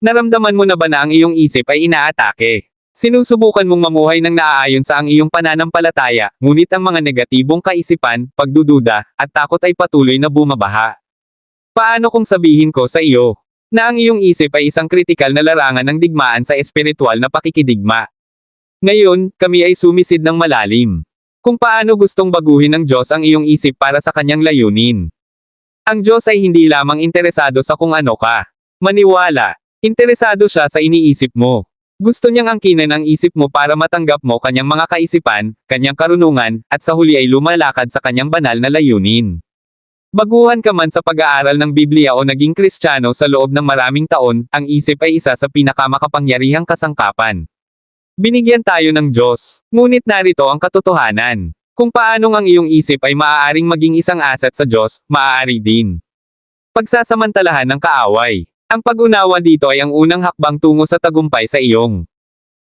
Naramdaman mo na ba na ang iyong isip ay inaatake? Sinusubukan mong mamuhay ng naaayon sa ang iyong pananampalataya, ngunit ang mga negatibong kaisipan, pagdududa, at takot ay patuloy na bumabaha. Paano kung sabihin ko sa iyo na ang iyong isip ay isang kritikal na larangan ng digmaan sa espiritual na pakikidigma? Ngayon, kami ay sumisid ng malalim. Kung paano gustong baguhin ng Diyos ang iyong isip para sa kanyang layunin. Ang Diyos ay hindi lamang interesado sa kung ano ka. Maniwala. Interesado siya sa iniisip mo. Gusto niyang angkinin ang isip mo para matanggap mo kanyang mga kaisipan, kanyang karunungan, at sa huli ay lumalakad sa kanyang banal na layunin. Baguhan ka man sa pag-aaral ng Biblia o naging Kristiyano sa loob ng maraming taon, ang isip ay isa sa pinakamakapangyarihang kasangkapan. Binigyan tayo ng Diyos, ngunit narito ang katotohanan. Kung paanong ang iyong isip ay maaaring maging isang asset sa Diyos, maaari din pagsasamantalahan ng kaaway. Ang pag-unawa dito ay ang unang hakbang tungo sa tagumpay sa iyong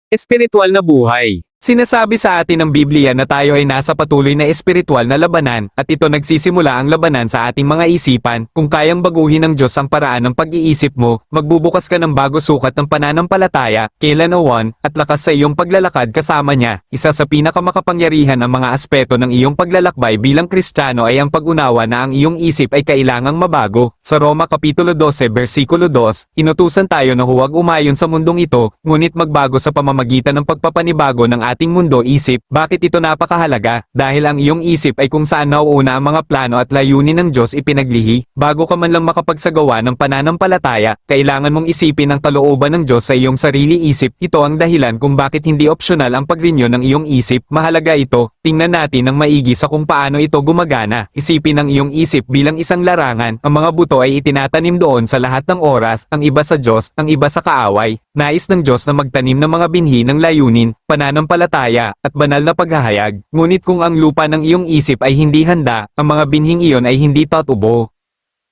espiritual na buhay. Sinasabi sa atin ng Biblia na tayo ay nasa patuloy na espiritual na labanan, at ito nagsisimula ang labanan sa ating mga isipan. Kung kayang baguhin ng Diyos ang paraan ng pag-iisip mo, magbubukas ka ng bago sukat ng pananampalataya, kailanawan, at lakas sa iyong paglalakad kasama niya. Isa sa pinakamakapangyarihan ng mga aspeto ng iyong paglalakbay bilang Kristiyano ay ang pag-unawa na ang iyong isip ay kailangang mabago. Sa Roma Kapitulo 12 versikulo 2, inutusan tayo na huwag umayon sa mundong ito, ngunit magbago sa pamamagitan ng pagpapanibago ng ating mundo-isip. Bakit ito napakahalaga? Dahil ang iyong isip ay kung saan nauuna ang mga plano at layunin ng Diyos ipinaglihi. Bago ka man lang makapagsagawa ng pananampalataya, kailangan mong isipin ang kalooban ng Diyos sa iyong sarili isip. Ito ang dahilan kung bakit hindi opsyonal ang pag-renew ng iyong isip. Mahalaga ito. Tingnan natin ng maigi sa kung paano ito gumagana. Isipin ang iyong isip bilang isang larangan. Ang mga buto ay itinatanim doon sa lahat ng oras, ang iba sa Diyos, ang iba sa kaaway. Nais ng Diyos na magtanim ng mga binhi ng layunin, pananampalataya, at banal na paghahayag. Ngunit kung ang lupa ng iyong isip ay hindi handa, ang mga binhing iyon ay hindi tatubo.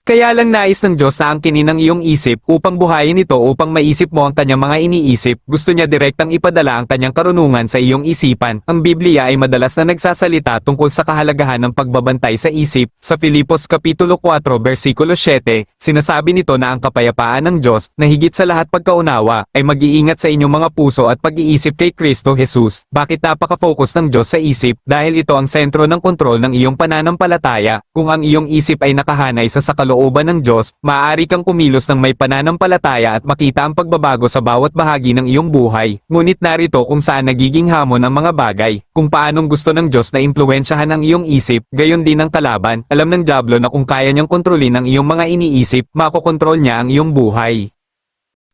Kaya lang nais ng Diyos na angkinin ang iyong isip upang buhayin ito upang maisip mo ang kanyang mga iniisip. Gusto niya direktang ipadala ang kanyang karunungan sa iyong isipan. Ang Biblia ay madalas na nagsasalita tungkol sa kahalagahan ng pagbabantay sa isip. Sa Filipos Kapitulo 4 versikulo 7, sinasabi nito na ang kapayapaan ng Diyos, na higit sa lahat pagkaunawa, ay mag-iingat sa inyong mga puso at pag-iisip kay Kristo Jesus. Bakit napaka-focus ng Diyos sa isip? Dahil ito ang sentro ng kontrol ng iyong pananampalataya. Kung ang iyong isip ay nakahanay sa kalooban ng Diyos, maaari kang kumilos ng may pananampalataya at makita ang pagbabago sa bawat bahagi ng iyong buhay. Ngunit narito kung saan nagiging hamon ang mga bagay. Kung paanong gusto ng Diyos na impluwensyahan ang iyong isip, gayon din ang kalaban. Alam ng dyablo na kung kaya niyang kontrolin ang iyong mga iniisip, makokontrol niya ang iyong buhay.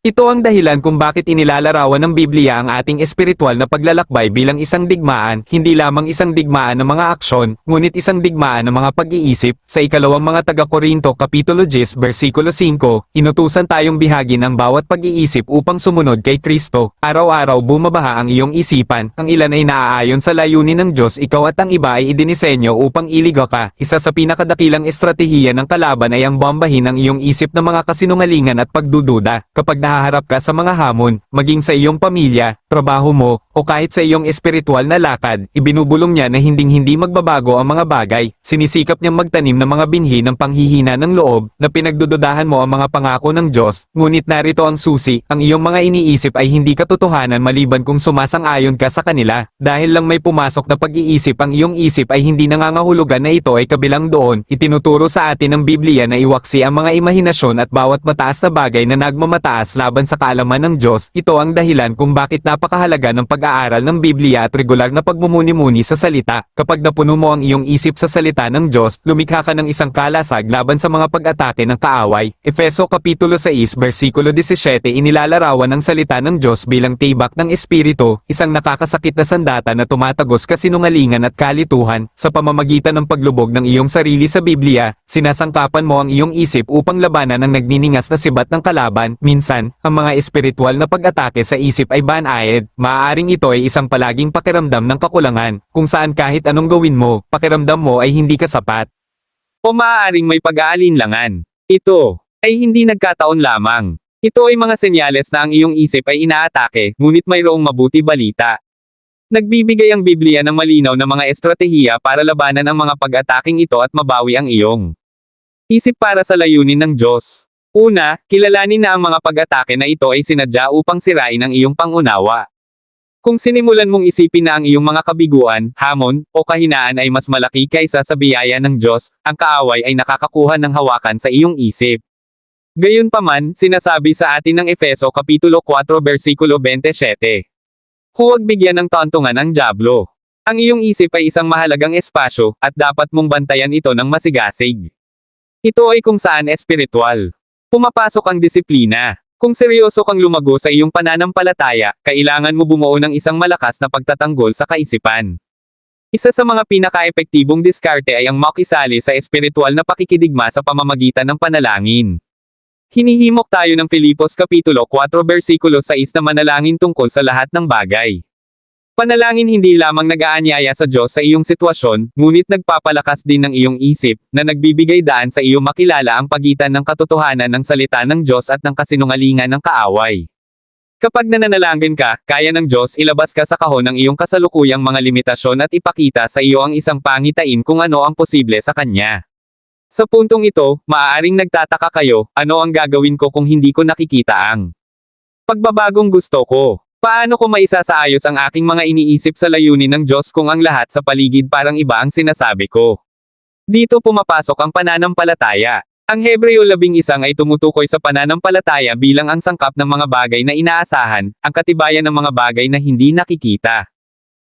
Ito ang dahilan kung bakit inilalarawan ng Biblia ang ating espiritual na paglalakbay bilang isang digmaan, hindi lamang isang digmaan ng mga aksyon, ngunit isang digmaan ng mga pag-iisip. Sa ikalawang mga taga-Korinto Kapitulo 10 versikulo 5, inutusan tayong bihagin ang bawat pag-iisip upang sumunod kay Kristo. Araw-araw bumabaha ang iyong isipan, ang ilan ay naaayon sa layunin ng Diyos, ikaw at ang iba ay idinisenyo upang iligaw ka. Isa sa pinakadakilang estratehiya ng kalaban ay ang bombahin ang iyong isip ng mga kasinungalingan at pagdududa. Kapag nahaharap ka sa mga hamon, maging sa iyong pamilya, trabaho mo, o kahit sa iyong espiritual na lakad, ibinubulong niya na hinding-hindi magbabago ang mga bagay. Sinisikap niyang magtanim ng mga binhi ng panghihina ng loob, na pinagdududahan mo ang mga pangako ng Diyos. Ngunit narito ang susi, ang iyong mga iniisip ay hindi katotohanan maliban kung sumasang-ayon ka sa kanila. Dahil lang may pumasok na pag-iisip ang iyong isip ay hindi nangangahulugan na ito ay kabilang doon. Itinuturo sa atin ng Biblia na iwaksi ang mga imahinasyon at bawat mataas na bagay na nagmamataas laban sa kaalaman ng Diyos. Ito ang dahilan kung bakit napakahalaga ng pag-aaral ng Biblia at regular na pagmumuni-muni sa salita. Kapag napuno mo ang iyong isip sa salita ng Diyos, lumikha ka ng isang kalasag laban sa mga pag-atake ng kaaway. Efeso Kapitulo 6 versikulo 17, inilalarawan ang salita ng Diyos bilang tibak ng Espiritu, isang nakakasakit na sandata na tumatagos kasinungalingan at kalituhan. Sa pamamagitan ng paglubog ng iyong sarili sa Biblia, sinasangkapan mo ang iyong isip upang labanan ang nagniningas na sibat ng kalaban. Minsan, ang mga espiritual na pag-atake sa isip ay banayad. Maaaring ito ay isang palaging pakiramdam ng kakulangan, kung saan kahit anong gawin mo, pakiramdam mo ay hindi ka sapat. O maaaring may pag-aalinlangan. Ito ay hindi nagkataon lamang. Ito ay mga senyales na ang iyong isip ay inaatake, ngunit mayroong mabuti balita. Nagbibigay ang Biblia ng malinaw na mga estratehiya para labanan ang mga pag-ataking ito at mabawi ang iyong isip para sa layunin ng Diyos. Una, kilalanin na ang mga pag-atake na ito ay sinadya upang sirain ang iyong pangunawa. Kung sinimulan mong isipin na ang iyong mga kabiguan, hamon, o kahinaan ay mas malaki kaysa sa biyaya ng Diyos, ang kaaway ay nakakakuha ng hawakan sa iyong isip. Gayunpaman, sinasabi sa atin ng Efeso Kapitulo 4 versikulo 27. Huwag bigyan ng tauntungan ang dyablo. Ang iyong isip ay isang mahalagang espasyo, at dapat mong bantayan ito ng masigasig. Ito ay kung saan espiritual. Pumapasok ang disiplina. Kung seryoso kang lumago sa iyong pananampalataya, kailangan mo bumuo ng isang malakas na pagtatanggol sa kaisipan. Isa sa mga pinaka-epektibong diskarte ay ang makisali sa espiritual na pakikidigma sa pamamagitan ng panalangin. Hinihimok tayo ng Filipos Kapitulo 4 versikulo 6 na manalangin tungkol sa lahat ng bagay. Panalangin hindi lamang nag-aanyaya sa Diyos sa iyong sitwasyon, ngunit nagpapalakas din ng iyong isip, na nagbibigay daan sa iyo makilala ang pagitan ng katotohanan ng salita ng Diyos at ng kasinungalingan ng kaaway. Kapag nananalangin ka, kaya ng Diyos ilabas ka sa kahon ng iyong kasalukuyang mga limitasyon at ipakita sa iyo ang isang pangitain kung ano ang posible sa Kanya. Sa puntong ito, maaaring nagtataka kayo, ano ang gagawin ko kung hindi ko nakikita ang pagbabagong gusto ko? Paano ko maisasaayos ang aking mga iniisip sa layunin ng Diyos kung ang lahat sa paligid parang iba ang sinasabi ko? Dito pumapasok ang pananampalataya. Ang Hebreo 11 ay tumutukoy sa pananampalataya bilang ang sangkap ng mga bagay na inaasahan, ang katibayan ng mga bagay na hindi nakikita.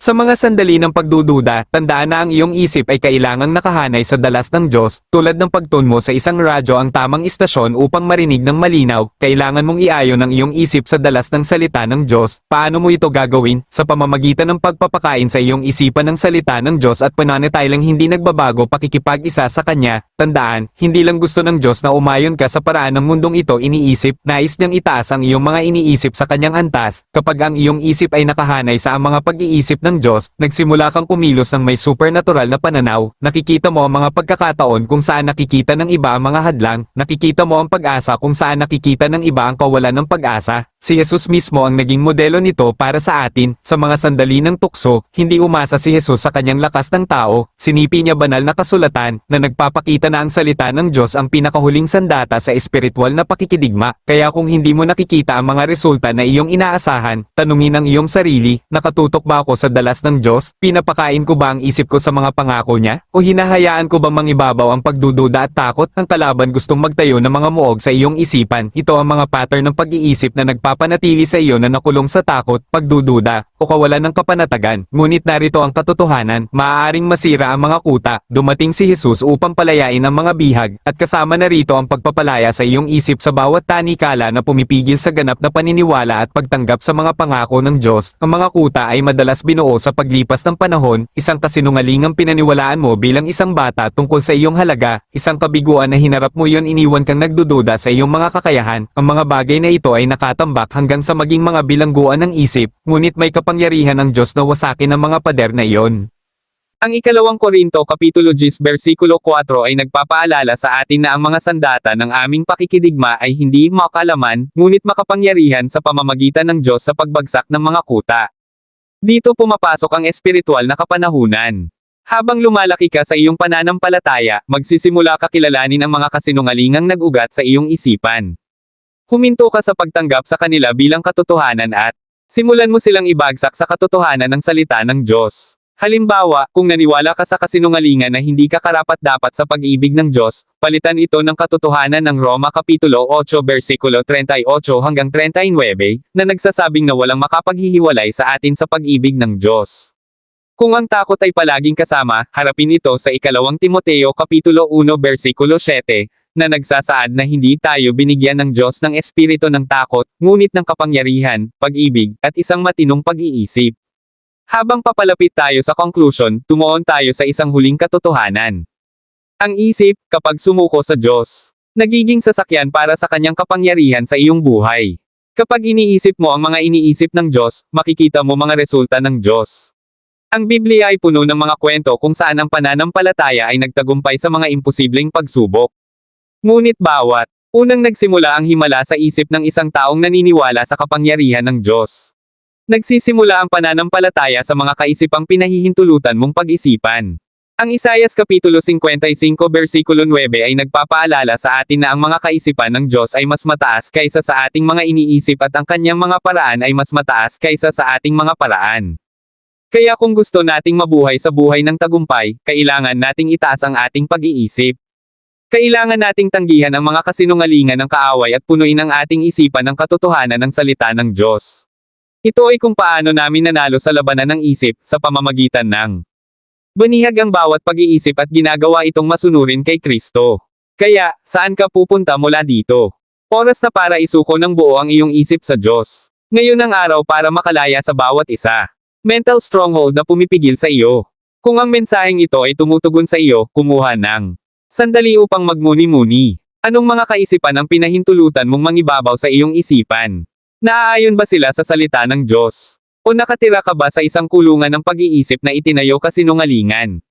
Sa mga sandali ng pagdududa, tandaan na ang iyong isip ay kailangang nakahanay sa dalas ng Diyos, tulad ng pagtun mo sa isang radyo ang tamang istasyon upang marinig ng malinaw, kailangan mong iayon ang iyong isip sa dalas ng salita ng Diyos. Paano mo ito gagawin? Sa pamamagitan ng pagpapakain sa iyong isipan ng salita ng Diyos at pananatiling hindi nagbabago pakikipag-isa sa Kanya. Tandaan, hindi lang gusto ng Diyos na umayon ka sa paraan ng mundong ito iniisip, nais niyang itaas ang iyong mga iniisip sa Kanyang antas. Kapag ang iyong isip ay nakahanay sa mga pag-iisip ng Diyos, nagsimula kang kumilos ng may supernatural na pananaw, nakikita mo ang mga pagkakataon kung saan nakikita ng iba ang mga hadlang, nakikita mo ang pag-asa kung saan nakikita ng iba ang kawalan ng pag-asa. Si Jesus mismo ang naging modelo nito para sa atin. Sa mga sandali ng tukso, hindi umasa si Jesus sa kanyang lakas ng tao, sinipi niya banal na kasulatan, na nagpapakita na ang salita ng Diyos ang pinakahuling sandata sa espiritual na pakikidigma. Kaya kung hindi mo nakikita ang mga resulta na iyong inaasahan, tanungin ang iyong sarili, nakatutok ba ako sa dalas ng Diyos? Pinapakain ko ba ang isip ko sa mga pangako niya? O hinahayaan ko bang mangibabaw ang pagdududa at takot? Ang kalaban gustong magtayo ng mga muog sa iyong isipan. Ito ang mga pattern ng pag-iisip na nagpapanatili sa iyo na nakulong sa takot, pagdududa, o kawalan ng kapanatagan. Ngunit narito ang katotohanan, maaaring masira ang mga kuta. Dumating si Jesus upang palayain ang mga bihag, at kasama na rito ang pagpapalaya sa iyong isip sa bawat tanikala na pumipigil sa ganap na paniniwala at pagtanggap sa mga pangako ng Diyos. Ang mga kuta ay madalas binuo sa paglipas ng panahon, isang kasinungalingang pinaniwalaan mo bilang isang bata tungkol sa iyong halaga, isang kabiguan na hinarap mo yon iniwan kang nagdududa sa iyong mga kakayahan. Ang mga bagay na ito ay nakatambak hanggang sa maging mga bilangguan ng isip, ngunit may kapangyarihan ng Diyos na wasakin ang mga pader na iyon. Ang ikalawang Korinto Kapitulo 10 versikulo 4 ay nagpapaalala sa atin na ang mga sandata ng aming pakikidigma ay hindi makalaman, ngunit makapangyarihan sa pamamagitan ng Diyos sa pagbagsak ng mga kuta. Dito pumapasok ang espiritual na kapanahunan. Habang lumalaki ka sa iyong pananampalataya, magsisimula ka kilalanin ang mga kasinungalingang nag-ugat sa iyong isipan. Huminto ka sa pagtanggap sa kanila bilang katotohanan at simulan mo silang ibagsak sa katotohanan ng salita ng Diyos. Halimbawa, kung naniwala ka sa kasinungalingan na hindi ka karapat-dapat sa pag-ibig ng Diyos, palitan ito ng katotohanan ng Roma Kapitulo 8 versikulo 38 hanggang 39, na nagsasabing na walang makapaghihiwalay sa atin sa pag-ibig ng Diyos. Kung ang takot ay palaging kasama, harapin ito sa ikalawang Timoteo Kapitulo 1 versikulo 7, na nagsasaad na hindi tayo binigyan ng Diyos ng espiritu ng takot, ngunit ng kapangyarihan, pag-ibig, at isang matinong pag-iisip. Habang papalapit tayo sa conclusion, tumuon tayo sa isang huling katotohanan. Ang isip, kapag sumuko sa Diyos, nagiging sasakyan para sa kanyang kapangyarihan sa iyong buhay. Kapag iniisip mo ang mga iniisip ng Diyos, makikita mo mga resulta ng Diyos. Ang Biblia ay puno ng mga kwento kung saan ang pananampalataya ay nagtagumpay sa mga imposibleng pagsubok. Ngunit bawat unang nagsimula ang himala sa isip ng isang taong naniniwala sa kapangyarihan ng Diyos. Nagsisimula ang pananampalataya sa mga kaisipang pinahihintulutan mong pag-isipan. Ang Isaias Kapitulo 55 versikulo 9 ay nagpapaalala sa atin na ang mga kaisipan ng Diyos ay mas mataas kaysa sa ating mga iniisip at ang kanyang mga paraan ay mas mataas kaysa sa ating mga paraan. Kaya kung gusto nating mabuhay sa buhay ng tagumpay, kailangan nating itaas ang ating pag-iisip. Kailangan nating tanggihan ang mga kasinungalingan ng kaaway at punuin ang ating isipan ng katotohanan ng salita ng Diyos. Ito ay kung paano namin nanalo sa labanan ng isip sa pamamagitan ng banihag ang bawat pag-iisip at ginagawa itong masunurin kay Kristo. Kaya, saan ka pupunta mula dito? Oras na para isuko ng buo ang iyong isip sa Diyos. Ngayon ang araw para makalaya sa bawat isa. Mental stronghold na pumipigil sa iyo. Kung ang mensaheng ito ay tumutugon sa iyo, kumuha ng sandali upang magmuni-muni. Anong mga kaisipan ang pinahintulutan mong mangibabaw sa iyong isipan? Naaayon ba sila sa salita ng Diyos? O nakatira ka ba sa isang kulungan ng pag-iisip na itinayo kasinungalingan?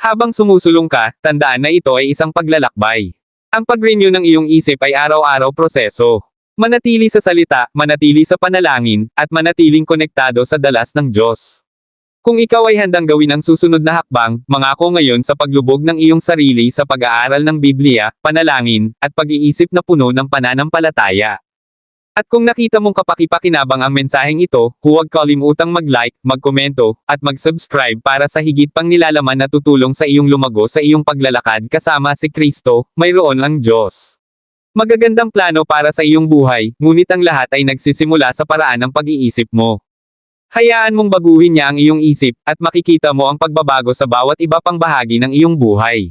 Habang sumusulong ka, tandaan na ito ay isang paglalakbay. Ang pag-renew ng iyong isip ay araw-araw proseso. Manatili sa salita, manatili sa panalangin, at manatiling konektado sa dalas ng Diyos. Kung ikaw ay handang gawin ang susunod na hakbang, mangako ngayon sa paglubog ng iyong sarili sa pag-aaral ng Biblia, panalangin, at pag-iisip na puno ng pananampalataya. At kung nakita mong kapaki-pakinabang ang mensaheng ito, huwag kalimutang mag-like, magkomento, at mag-subscribe para sa higit pang nilalaman na tutulong sa iyong lumago sa iyong paglalakad kasama si Kristo, mayroon ang Diyos. Magagandang plano para sa iyong buhay, ngunit ang lahat ay nagsisimula sa paraan ng pag-iisip mo. Hayaan mong baguhin niya ang iyong isip, at makikita mo ang pagbabago sa bawat iba pang bahagi ng iyong buhay.